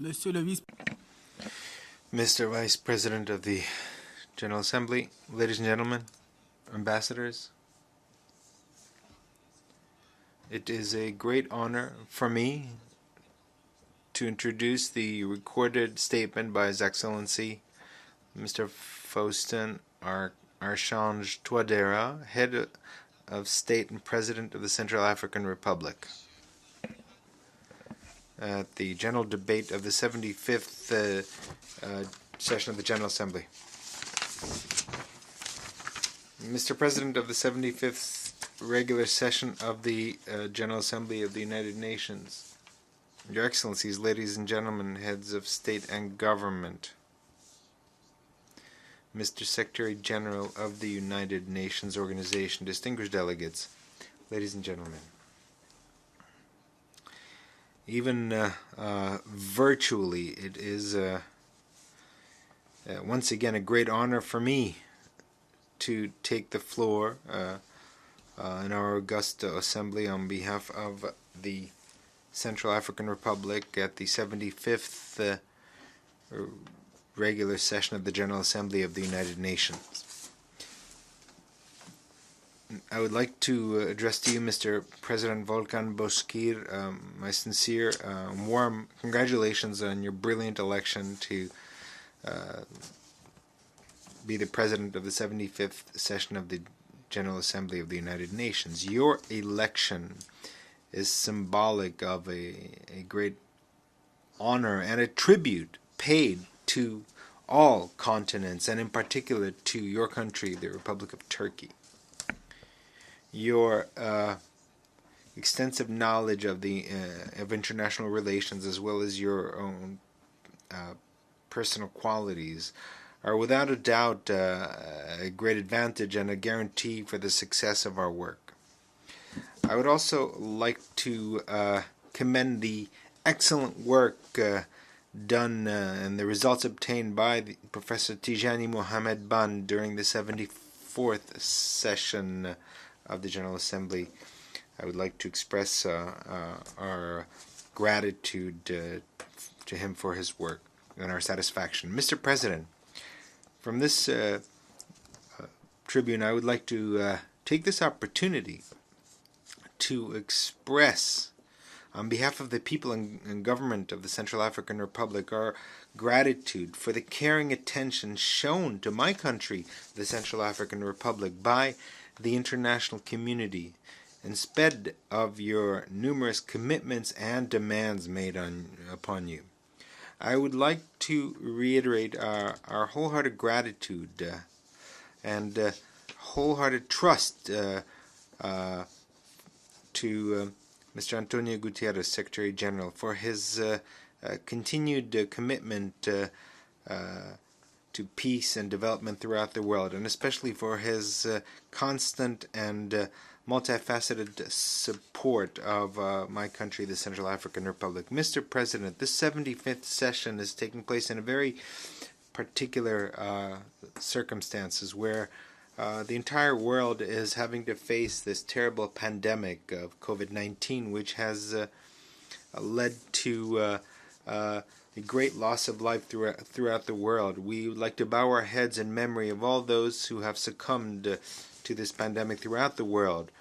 Monsieur le Vice Mr. Vice President of the General Assembly, ladies and gentlemen, ambassadors, it is a great honor for me to introduce the recorded statement by His Excellency Mr. Faustin Archange Touadera, Head of State and President of the Central African Republic, at the general debate of the 75th session of the General Assembly. Mr. President of the 75th regular session of the General Assembly of the United Nations, Your Excellencies, ladies and gentlemen, heads of state and government, Mr. Secretary General of the United Nations Organization, distinguished delegates, ladies and gentlemen. Even virtually, it is once again a great honor for me to take the floor in our august assembly on behalf of the Central African Republic at the 75th regular session of the General Assembly of the United Nations. I would like to address to you, Mr. President Volkan Bozkır, my sincere, warm congratulations on your brilliant election to be the President of the 75th session of the General Assembly of the United Nations. Your election is symbolic of a great honor and a tribute paid to all continents, and in particular to your country, the Republic of Turkey. Your extensive knowledge of international relations, as well as your own personal qualities, are without a doubt a great advantage and a guarantee for the success of our work. I would also like to commend the excellent work done and the results obtained by Professor Tijani Mohamed Ban during the 74th session of the General Assembly. I would like to express our gratitude to him for his work and our satisfaction. Mr. President, from this tribune, I would like to take this opportunity to express, on behalf of the people and government of the Central African Republic, our gratitude for the caring attention shown to my country, the Central African Republic, by the international community, in spite of your numerous commitments and demands made upon you. I would like to reiterate our wholehearted gratitude and wholehearted trust to Mr. Antonio Gutierrez, Secretary General, for his continued commitment to peace and development throughout the world, and especially for his constant and multifaceted support of my country, the Central African Republic. Mr. President, this 75th session is taking place in a very particular circumstances where the entire world is having to face this terrible pandemic of COVID-19, which has led to a great loss of life throughout the world. We would like to bow our heads in memory of all those who have succumbed to this pandemic throughout the world,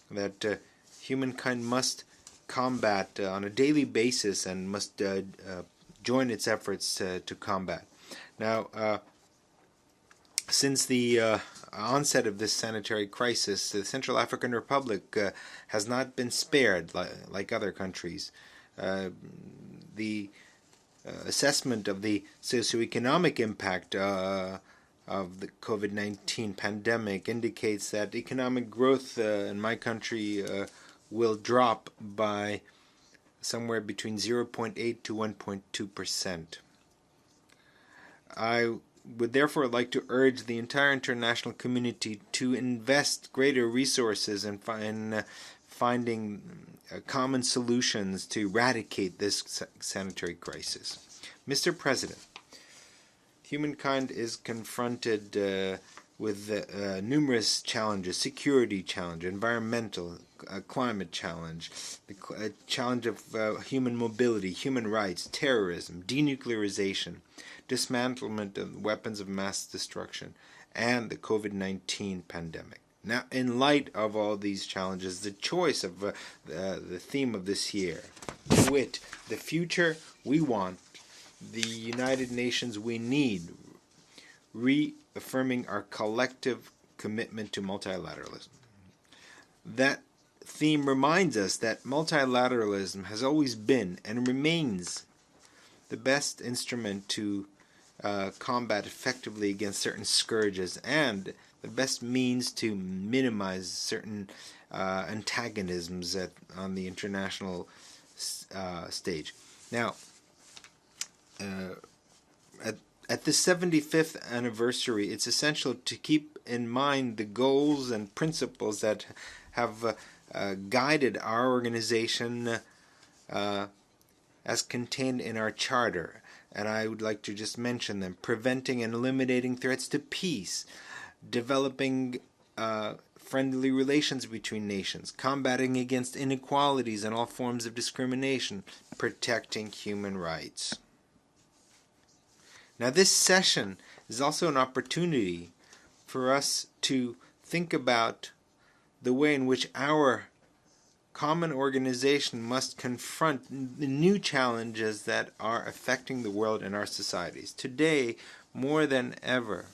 that humankind must combat on a daily basis and must join its efforts to combat. Now, since the onset of this sanitary crisis, the Central African Republic has not been spared like other countries. The assessment of the socioeconomic impact of the COVID-19 pandemic indicates that economic growth in my country will drop by somewhere between 0.8 to 1.2%. I would therefore like to urge the entire international community to invest greater resources in finding common solutions to eradicate this sanitary crisis. Mr. President, humankind is confronted with numerous challenges: security challenge, environmental, climate challenge, the challenge of human mobility, human rights, terrorism, denuclearization, dismantlement of weapons of mass destruction, and the COVID-19 pandemic. Now, in light of all these challenges, the choice of the theme of this year, wit, the future we want, the United Nations we need, reaffirming our collective commitment to multilateralism. That theme reminds us that multilateralism has always been and remains the best instrument to combat effectively against certain scourges and the best means to minimize certain antagonisms on the international stage. Now, at the 75th anniversary, it's essential to keep in mind the goals and principles that have guided our organization as contained in our charter. And I would like to just mention them: preventing and eliminating threats to peace, developing friendly relations between nations, combating against inequalities and all forms of discrimination, protecting human rights. Now, this session is also an opportunity for us to think about the way in which our common organization must confront the new challenges that are affecting the world and our societies. Today, more than ever,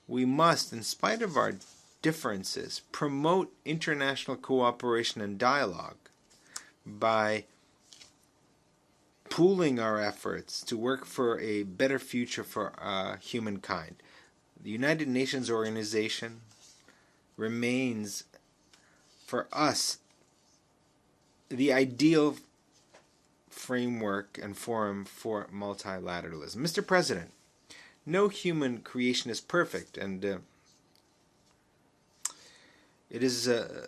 we must, in spite of our differences, promote international cooperation and dialogue by pooling our efforts to work for a better future for humankind. The United Nations organization remains, for us, the ideal framework and forum for multilateralism. Mr. President, no human creation is perfect, and it is a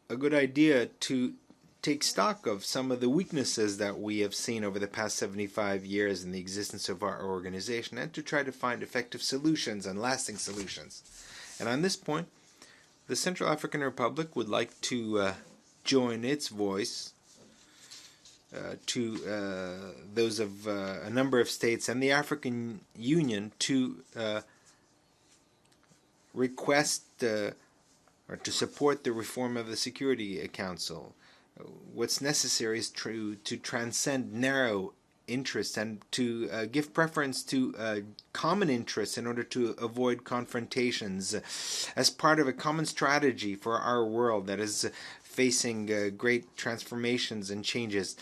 good idea to take stock of some of the weaknesses that we have seen over the past 75 years in the existence of our organization, and to try to find effective solutions and lasting solutions. And on this point, the Central African Republic would like to join its voice to those of a number of states and the African Union to request or to support the reform of the Security Council. What's necessary is to transcend narrow interests and to give preference to common interests in order to avoid confrontations as part of a common strategy for our world that is facing great transformations and changes.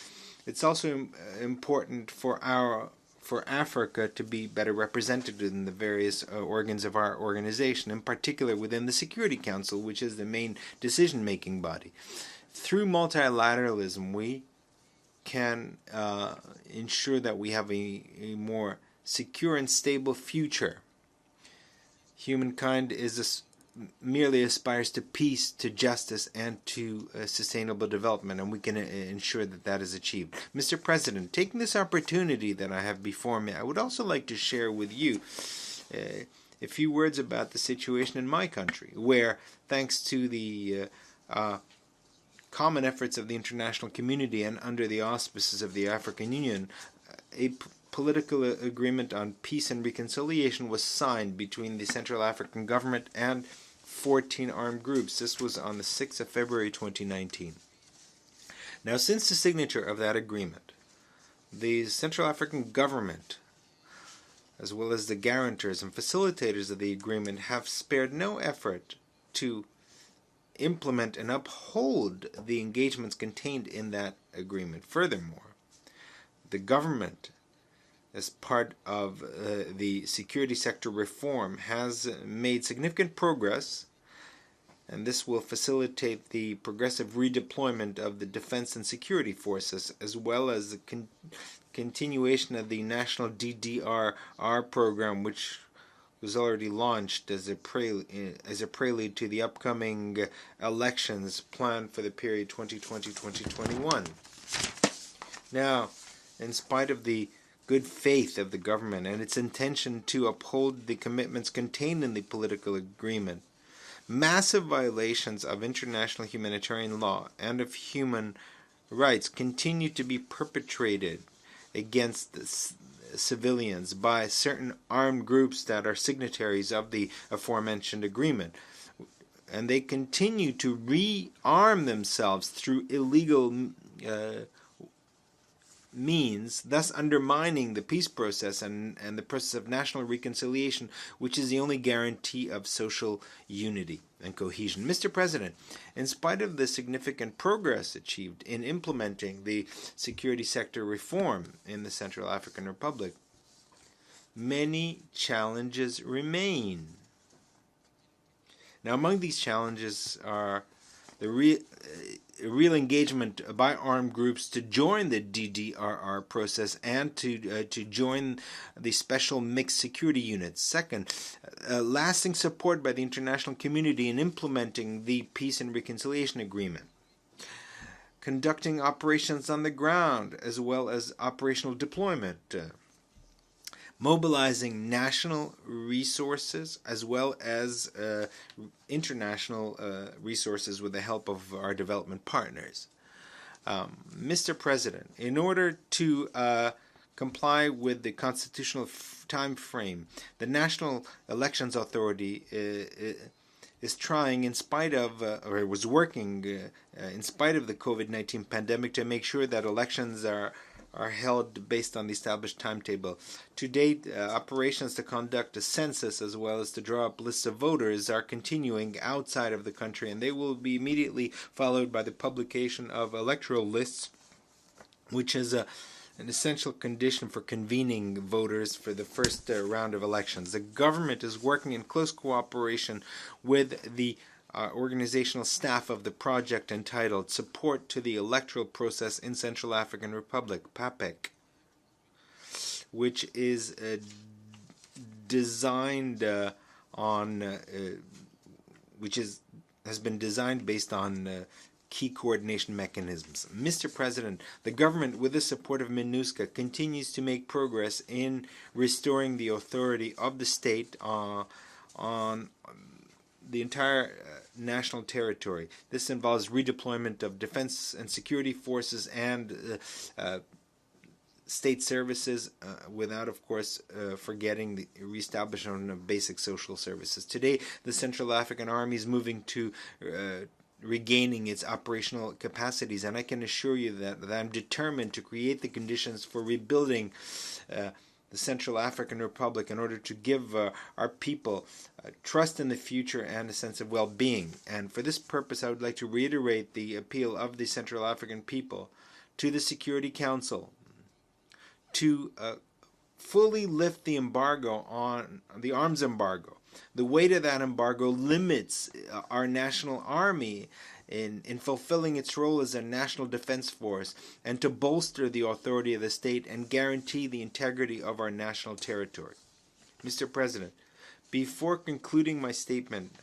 It's also important for Africa to be better represented in the various organs of our organization, in particular within the Security Council, which is the main decision-making body. Through multilateralism, we can ensure that we have a more secure and stable future. Humankind merely aspires to peace, to justice, and to sustainable development, and we can ensure that that is achieved. Mr. President, taking this opportunity that I have before me, I would also like to share with you a few words about the situation in my country, where, thanks to the common efforts of the international community and under the auspices of the African Union, a political agreement on peace and reconciliation was signed between the Central African government and 14 armed groups. This was on the 6th of February 2019. Now, since the signature of that agreement, the Central African government, as well as the guarantors and facilitators of the agreement, have spared no effort to implement and uphold the engagements contained in that agreement. Furthermore, the government, as part of the security sector reform, has made significant progress, and this will facilitate the progressive redeployment of the defense and security forces, as well as the continuation of the national DDRR program, which was already launched as a prelude to the upcoming elections planned for the period 2020-2021. Now, in spite of the good faith of the government and its intention to uphold the commitments contained in the political agreement, Massive violations of international humanitarian law and of human rights continue to be perpetrated against civilians by certain armed groups that are signatories of the aforementioned agreement. And they continue to rearm themselves through illegal means, thus undermining the peace process and the process of national reconciliation, which is the only guarantee of social unity and cohesion. Mr. President, in spite of the significant progress achieved in implementing the security sector reform in the Central African Republic, many challenges remain. Now, among these challenges are the real engagement by armed groups to join the DDRR process and to join the special mixed security units. Second, lasting support by the international community in implementing the Peace and Reconciliation Agreement. Conducting operations on the ground as well as operational deployment. Mobilizing national resources as well as international resources with the help of our development partners. Mr. President, in order to comply with the constitutional time frame, the National Elections Authority is trying, in spite of, or was working in spite of the COVID-19 pandemic, to make sure that elections are held based on the established timetable. To date, operations to conduct a census as well as to draw up lists of voters are continuing outside of the country, and they will be immediately followed by the publication of electoral lists, which is an essential condition for convening voters for the first round of elections. The government is working in close cooperation with the organizational staff of the project entitled Support to the Electoral Process in Central African Republic, PAPEC, which is designed has been designed based on key coordination mechanisms. Mr. President, the government, with the support of MINUSCA, continues to make progress in restoring the authority of the state on the entire national territory. This involves redeployment of defense and security forces and state services, without, of course, forgetting the reestablishment of basic social services. Today, the Central African Army is moving to regaining its operational capacities, and I can assure you that I'm determined to create the conditions for rebuilding the Central African Republic in order to give our people trust in the future and a sense of well-being. And for this purpose, I would like to reiterate the appeal of the Central African people to the Security Council to fully lift the embargo on the arms embargo. The weight of that embargo limits our national army in fulfilling its role as a national defense force and to bolster the authority of the state and guarantee the integrity of our national territory. Mr. President, before concluding my statement,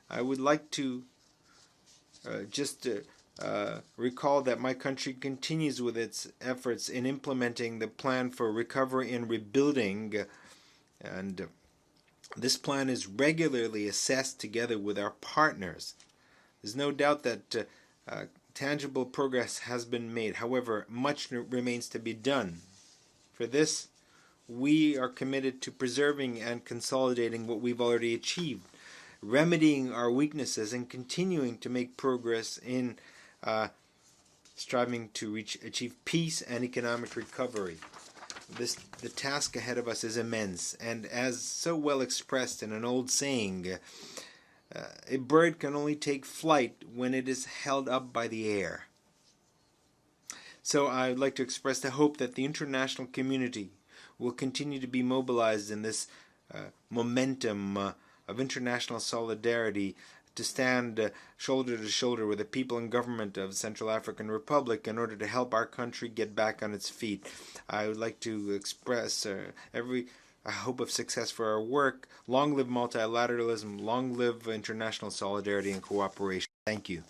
I would like to recall that my country continues with its efforts in implementing the plan for recovery and rebuilding, and this plan is regularly assessed together with our partners. There's no doubt that tangible progress has been made. However, much remains to be done. For this, we are committed to preserving and consolidating what we've already achieved, remedying our weaknesses, and continuing to make progress in striving to achieve peace and economic recovery. The task ahead of us is immense, and as so well expressed in an old saying, a bird can only take flight when it is held up by the air. So I would like to express the hope that the international community will continue to be mobilized in this momentum of international solidarity to stand shoulder to shoulder with the people and government of Central African Republic in order to help our country get back on its feet. I would like to express a hope of success for our work. Long live multilateralism, long live international solidarity and cooperation. Thank you.